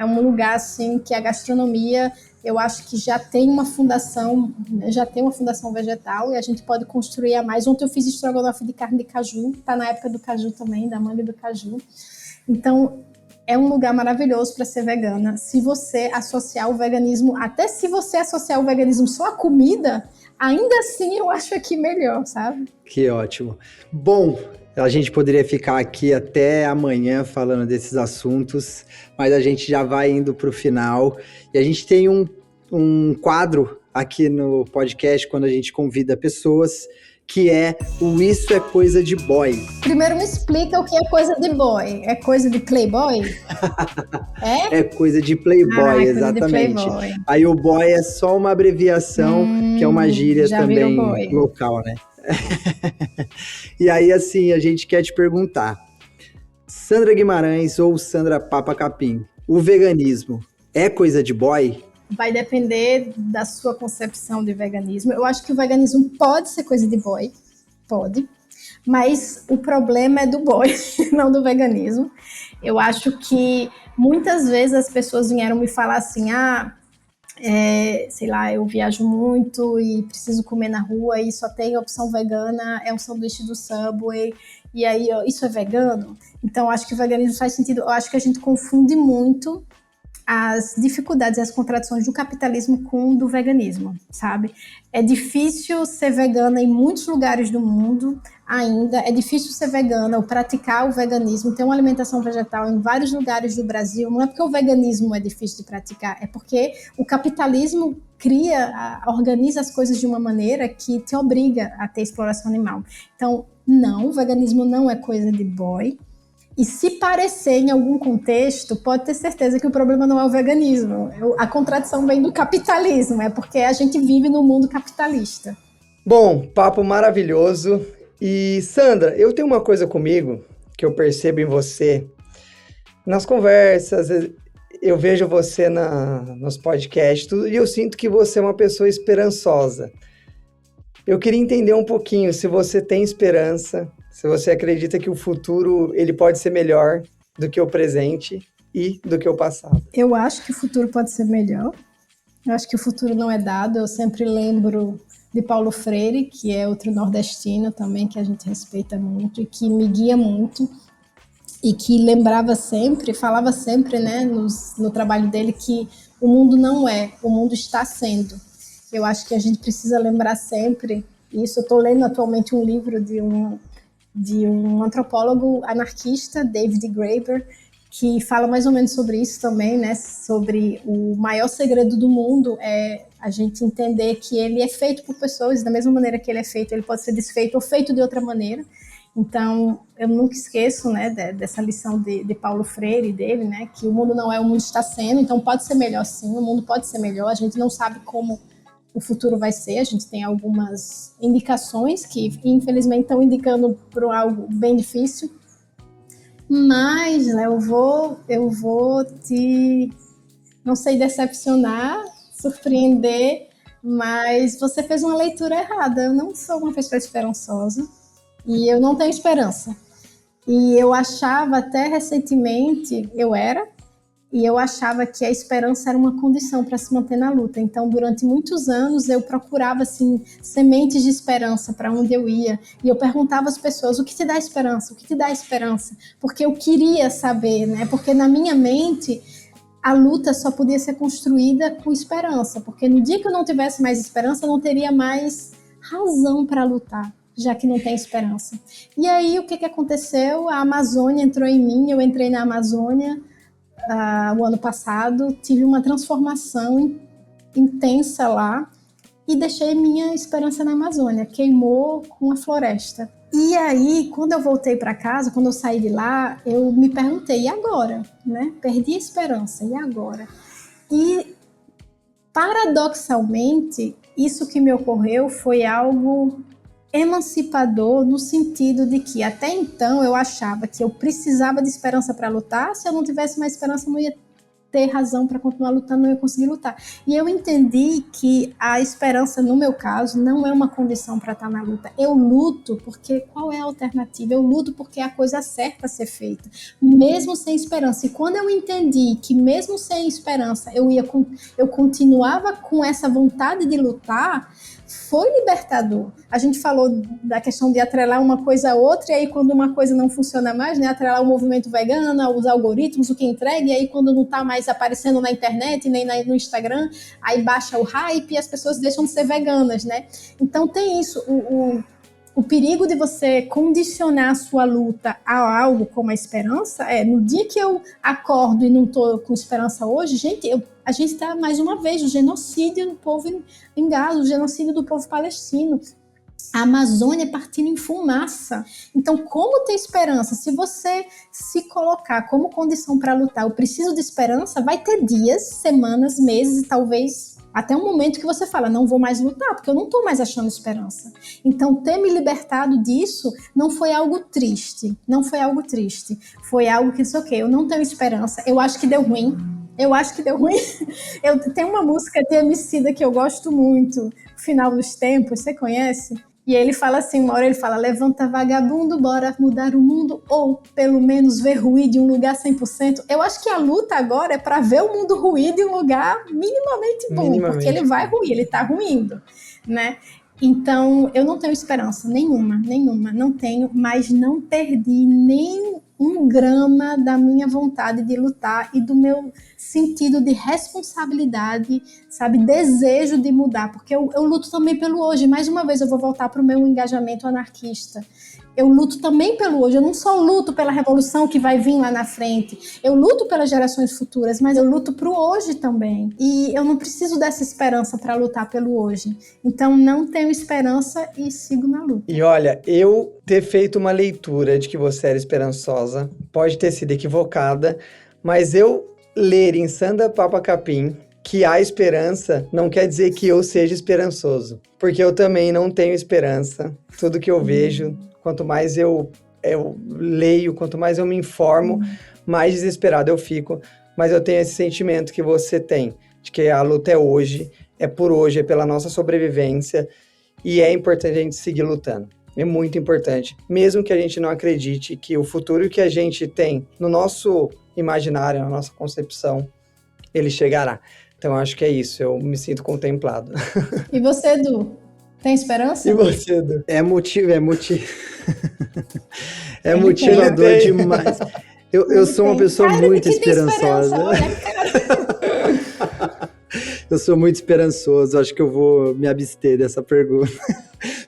um lugar, assim, que a gastronomia... Eu acho que já tem uma fundação vegetal e a gente pode construir a mais. Ontem eu fiz estrogonofe de carne de caju. Está na época do caju também, da manga e do caju. Então... é um lugar maravilhoso para ser vegana. Se você associar o veganismo, até se você associar o veganismo só à comida, ainda assim eu acho aqui melhor, sabe? Que ótimo. Bom, a gente poderia ficar aqui até amanhã falando desses assuntos, mas a gente já vai indo para o final. E a gente tem um quadro aqui no podcast, quando a gente convida pessoas, que é o Isso é Coisa de Boy. Primeiro me explica o que é coisa de boy. É coisa de playboy? É coisa de playboy, exatamente. Coisa de playboy. Aí o boy é só uma abreviação, que é uma gíria também local, né? E aí, assim, a gente quer te perguntar, Sandra Guimarães ou Sandra Papa Capim, o veganismo é coisa de boy? Vai depender da sua concepção de veganismo. Eu acho que o veganismo pode ser coisa de boy, pode, mas o problema é do boy, não do veganismo. Eu acho que muitas vezes as pessoas vieram me falar assim, sei lá, eu viajo muito e preciso comer na rua e só tem opção vegana, é um sanduíche do Subway, e aí, isso é vegano? Então, eu acho que o veganismo faz sentido. Eu acho que a gente confunde muito as dificuldades e as contradições do capitalismo com o do veganismo, sabe? É difícil ser vegana em muitos lugares do mundo ainda, é difícil ser vegana ou praticar o veganismo, ter uma alimentação vegetal em vários lugares do Brasil. Não é porque o veganismo é difícil de praticar, é porque o capitalismo organiza as coisas de uma maneira que te obriga a ter exploração animal. Então, não, o veganismo não é coisa de boy. E se parecer em algum contexto, pode ter certeza que o problema não é o veganismo. A contradição vem do capitalismo, é porque a gente vive no mundo capitalista. Bom, papo maravilhoso. E Sandra, eu tenho uma coisa comigo que eu percebo em você. Nas conversas, eu vejo você nos podcasts tudo, e eu sinto que você é uma pessoa esperançosa. Eu queria entender um pouquinho se você tem esperança, se você acredita que o futuro ele pode ser melhor do que o presente e do que o passado. Eu acho que o futuro pode ser melhor. Eu acho que o futuro não é dado. Eu sempre lembro de Paulo Freire, que é outro nordestino também, que a gente respeita muito e que me guia muito. E que lembrava sempre, falava sempre, né, no trabalho dele, que o mundo não é, o mundo está sendo. Eu acho que a gente precisa lembrar sempre isso. Eu estou lendo atualmente um livro de um antropólogo anarquista, David Graeber, que fala mais ou menos sobre isso também, né? Sobre o maior segredo do mundo é a gente entender que ele é feito por pessoas, da mesma maneira que ele é feito, ele pode ser desfeito ou feito de outra maneira. Então, eu nunca esqueço, né, dessa lição de Paulo Freire, dele, né, que o mundo não é o mundo está sendo, então pode ser melhor sim, o mundo pode ser melhor, a gente não sabe como o futuro vai ser, a gente tem algumas indicações que, infelizmente, estão indicando para algo bem difícil, mas, né, eu vou te, não sei, decepcionar, surpreender, mas você fez uma leitura errada. Eu não sou uma pessoa esperançosa e eu não tenho esperança. E eu achava até recentemente, e eu achava que a esperança era uma condição para se manter na luta. Então, durante muitos anos, eu procurava assim, sementes de esperança para onde eu ia. E eu perguntava às pessoas, o que te dá esperança? O que te dá esperança? Porque eu queria saber, né? Porque na minha mente, a luta só podia ser construída com esperança. Porque no dia que eu não tivesse mais esperança, eu não teria mais razão para lutar, já que não tem esperança. E aí, o que aconteceu? A Amazônia entrou em mim, eu entrei na Amazônia, o ano passado, tive uma transformação intensa lá e deixei minha esperança na Amazônia, queimou com a floresta. E aí, quando eu voltei para casa, quando eu saí de lá, eu me perguntei, e agora? Né? Perdi a esperança, e agora? E, paradoxalmente, isso que me ocorreu foi algo emancipador no sentido de que até então eu achava que eu precisava de esperança para lutar, se eu não tivesse mais esperança eu não ia ter razão para continuar lutando, não ia conseguir lutar. E eu entendi que a esperança, no meu caso, não é uma condição para estar na luta. Eu luto porque qual é a alternativa? Eu luto porque é a coisa certa a ser feita, mesmo sem esperança. E quando eu entendi que mesmo sem esperança eu continuava com essa vontade de lutar, foi libertador. A gente falou da questão de atrelar uma coisa a outra, e aí quando uma coisa não funciona mais, né, atrelar o movimento vegano, os algoritmos, o que entrega, e aí quando não está mais aparecendo na internet, nem no Instagram, aí baixa o hype e as pessoas deixam de ser veganas, né? Então tem isso, o perigo de você condicionar a sua luta a algo como a esperança no dia que eu acordo e não estou com esperança hoje, gente, a gente está mais uma vez o genocídio do povo em Gaza, o genocídio do povo palestino, a Amazônia partindo em fumaça. Então, como ter esperança? Se você se colocar como condição para lutar, eu preciso de esperança, vai ter dias, semanas, meses e talvez até um momento que você fala, não vou mais lutar, porque eu não estou mais achando esperança. Então, ter me libertado disso não foi algo triste, foi algo que disse, ok, eu não tenho esperança, eu acho que deu ruim, Tem uma música de Emicida que eu gosto muito, Final dos Tempos, você conhece? E ele fala assim, uma hora ele fala, levanta vagabundo, bora mudar o mundo, ou pelo menos ver ruir de um lugar 100%. Eu acho que a luta agora é para ver o mundo ruir de um lugar minimamente bom, porque ele vai ruir, ele está ruindo, né? Então, eu não tenho esperança nenhuma, não tenho, mas não perdi nem um grama da minha vontade de lutar e do meu sentido de responsabilidade, sabe, desejo de mudar, porque eu luto também pelo hoje. Mais uma vez eu vou voltar para o meu engajamento anarquista. Eu luto também pelo hoje, eu não só luto pela revolução que vai vir lá na frente, eu luto pelas gerações futuras, mas eu luto pro hoje também. E eu não preciso dessa esperança para lutar pelo hoje. Então não tenho esperança e sigo na luta. E olha, eu ter feito uma leitura de que você era esperançosa, pode ter sido equivocada, mas eu ler em Sandra Papa Capim que há esperança não quer dizer que eu seja esperançoso, porque eu também não tenho esperança. Tudo que eu vejo, quanto mais eu leio, quanto mais eu me informo, mais desesperado eu fico. Mas eu tenho esse sentimento que você tem, de que a luta é hoje, é por hoje, é pela nossa sobrevivência, e é importante a gente seguir lutando. É muito importante, mesmo que a gente não acredite que o futuro que a gente tem no nosso imaginário, na nossa concepção, ele chegará. Então, acho que é isso, eu me sinto contemplado. E você, Edu? Tem esperança? E você, Edu? É motivador demais. Eu sou uma pessoa muito esperançosa. Eu sou muito esperançoso, acho que eu vou me abster dessa pergunta.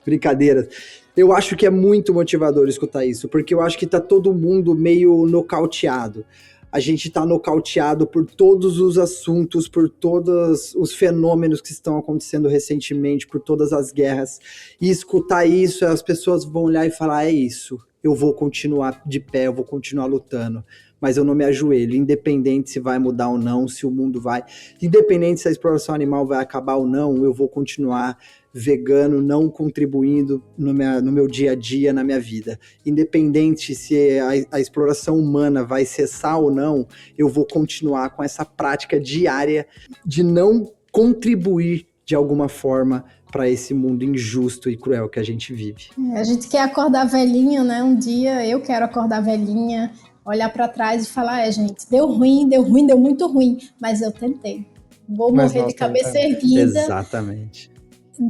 Brincadeira. Eu acho que é muito motivador escutar isso, porque eu acho que tá todo mundo meio nocauteado. A gente tá nocauteado por todos os assuntos, por todos os fenômenos que estão acontecendo recentemente, por todas as guerras. E escutar isso, as pessoas vão olhar e falar, é isso. eu vou continuar de pé, eu vou continuar lutando. Mas eu não me ajoelho, independente se vai mudar ou não, se o mundo vai... Independente se a exploração animal vai acabar ou não, eu vou continuar vegano, não contribuindo no meu dia a dia, na minha vida. Independente se a exploração humana vai cessar ou não, eu vou continuar com essa prática diária de não contribuir de alguma forma para esse mundo injusto e cruel que a gente vive. A gente quer acordar velhinha, né? Um dia eu quero acordar velhinha, olhar para trás e falar, gente, deu muito ruim, mas eu tentei. Vou morrer de cabeça erguida. Exatamente.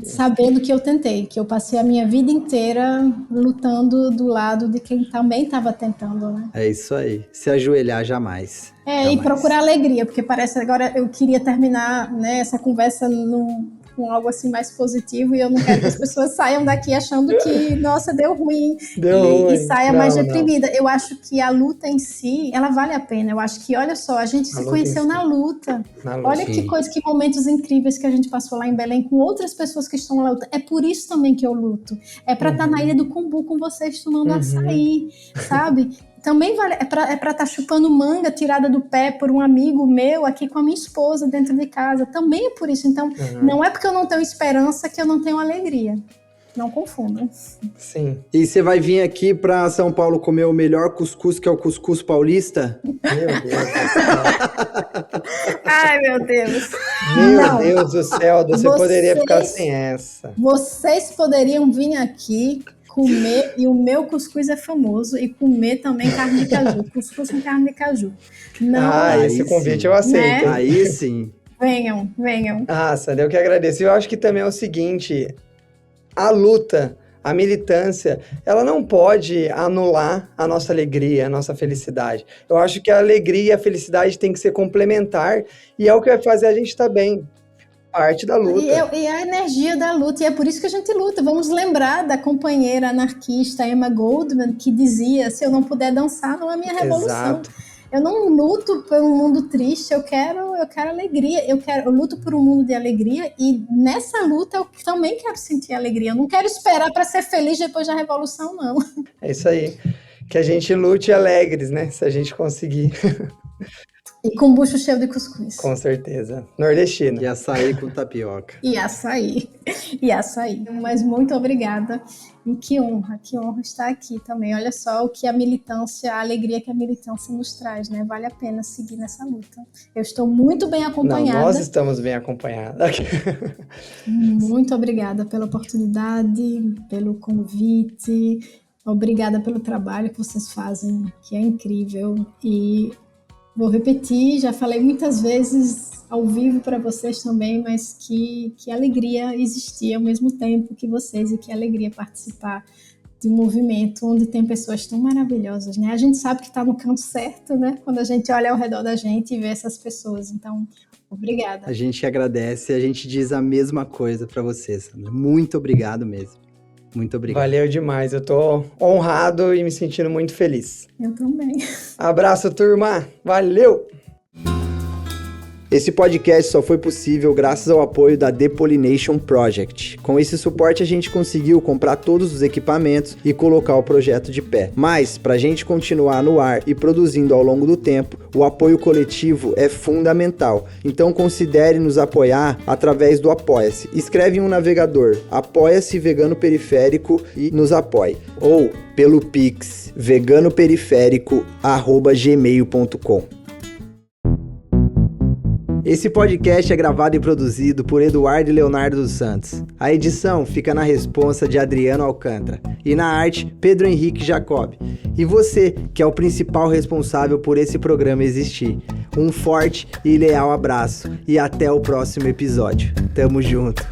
Sabendo que eu tentei, que eu passei a minha vida inteira lutando do lado de quem também estava tentando, né? É isso aí. Se ajoelhar jamais. Jamais. E procurar alegria, porque parece agora eu queria terminar, né, essa conversa com algo assim mais positivo e eu não quero que as pessoas saiam daqui achando que, nossa, deu ruim e saia mais deprimida. Eu acho que a luta em si, ela vale a pena. Eu acho que, olha só, a gente se conheceu na luta. Olha que coisa, que momentos incríveis que a gente passou lá em Belém com outras pessoas que estão na luta. É por isso também que eu luto. É pra estar na Ilha do Cumbu com vocês tomando açaí, sabe? Também vale, é pra estar chupando manga tirada do pé por um amigo meu aqui com a minha esposa dentro de casa. Também é por isso. Então, não é porque eu não tenho esperança que eu não tenho alegria. Não confundam. Sim. E você vai vir aqui pra São Paulo comer o melhor cuscuz, que é o cuscuz paulista? Meu Deus. Ai, meu Deus. Meu Deus do céu, você poderia ficar sem essa. Vocês poderiam vir aqui comer, e o meu cuscuz é famoso, e comer também carne de caju. Cuscuz com carne de caju. Não, esse convite eu aceito. Né? Aí sim. Venham. Sandra, eu que agradeço. Eu acho que também é o seguinte, a luta, a militância, ela não pode anular a nossa alegria, a nossa felicidade. Eu acho que a alegria e a felicidade tem que ser complementar, e é o que vai fazer a gente estar bem. Parte da luta. E a energia da luta, e é por isso que a gente luta. Vamos lembrar da companheira anarquista Emma Goldman, que dizia, se eu não puder dançar, não é minha revolução. Exato. Eu não luto por um mundo triste, eu quero alegria, eu luto por um mundo de alegria, e nessa luta eu também quero sentir alegria. Eu não quero esperar para ser feliz depois da revolução, não. É isso aí. Que a gente lute alegres, né? Se a gente conseguir. E com bucho cheio de cuscuz. Com certeza. Nordestino. E açaí com tapioca. E açaí. Mas muito obrigada. E que honra estar aqui também. Olha só o que a militância, a alegria que a militância nos traz, né? Vale a pena seguir nessa luta. Eu estou muito bem acompanhada. Nós estamos bem acompanhadas. Muito obrigada pela oportunidade, pelo convite. Obrigada pelo trabalho que vocês fazem, que é incrível. E vou repetir, já falei muitas vezes ao vivo para vocês também, mas que alegria existir ao mesmo tempo que vocês, e que alegria participar de um movimento onde tem pessoas tão maravilhosas, né? A gente sabe que está no canto certo, né? Quando a gente olha ao redor da gente e vê essas pessoas. Então, obrigada. A gente agradece, a gente diz a mesma coisa para você, Sandra. Muito obrigado mesmo. Muito obrigado. Valeu demais, eu tô honrado e me sentindo muito feliz. Eu também. Abraço, turma. Valeu! Esse podcast só foi possível graças ao apoio da The Pollination Project. Com esse suporte a gente conseguiu comprar todos os equipamentos e colocar o projeto de pé. Mas, para a gente continuar no ar e produzindo ao longo do tempo, o apoio coletivo é fundamental. Então considere nos apoiar através do Apoia-se. Escreve em um navegador, Apoia-se Vegano Periférico e nos apoie. Ou pelo Pix, veganoperiférico@gmail.com. Esse podcast é gravado e produzido por Eduardo e Leonardo dos Santos. A edição fica na responsa de Adriano Alcântara. E na arte, Pedro Henrique Jacob. E você, que é o principal responsável por esse programa existir. Um forte e leal abraço. E até o próximo episódio. Tamo junto.